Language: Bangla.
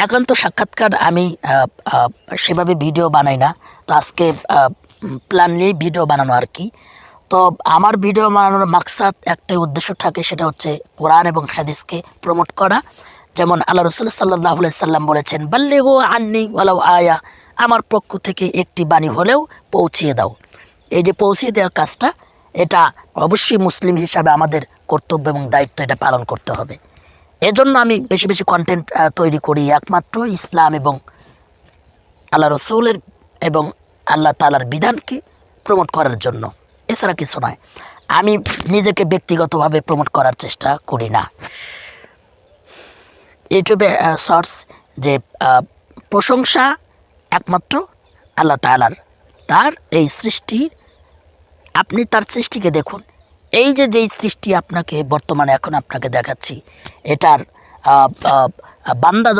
একান্ত সাক্ষাৎকার আমি সেভাবে ভিডিও বানাই না। তো আজকে প্ল্যানলি ভিডিও বানানো আর কি। তো আমার ভিডিও বানানোর মাকসাদ একটাই উদ্দেশ্য থাকে, সেটা হচ্ছে কোরআন এবং হাদিসকে প্রমোট করা। যেমন আল্লাহ রসুল সাল্লাল্লাহু আলাইহি সাল্লাম বলেছেন, বাল্লিগু আন্নি ওয়ালাউ আয়া, আমার পক্ষ থেকে একটি বাণী হলেও পৌঁছিয়ে দাও। এই যে পৌঁছিয়ে দেওয়ার কাজটা, এটা অবশ্যই মুসলিম হিসাবে আমাদের কর্তব্য এবং দায়িত্ব, এটা পালন করতে হবে। এজন্য আমি বেশি বেশি কন্টেন্ট তৈরি করি, একমাত্র ইসলাম এবং আল্লাহ রসুলের এবং আল্লাহ তাআলার বিধানকে প্রমোট করার জন্য, এছাড়া কিছু নয়। আমি নিজেকে ব্যক্তিগতভাবে প্রমোট করার চেষ্টা করি না। ইউটিউবে শর্টস যে প্রশংসা একমাত্র আল্লাহ তাআলার, তার এই সৃষ্টি, আপনি তার সৃষ্টিকে দেখুন। এই যে যেই সৃষ্টি আপনাকে বর্তমানে এখন আপনাকে দেখাচ্ছি, এটার বান্দা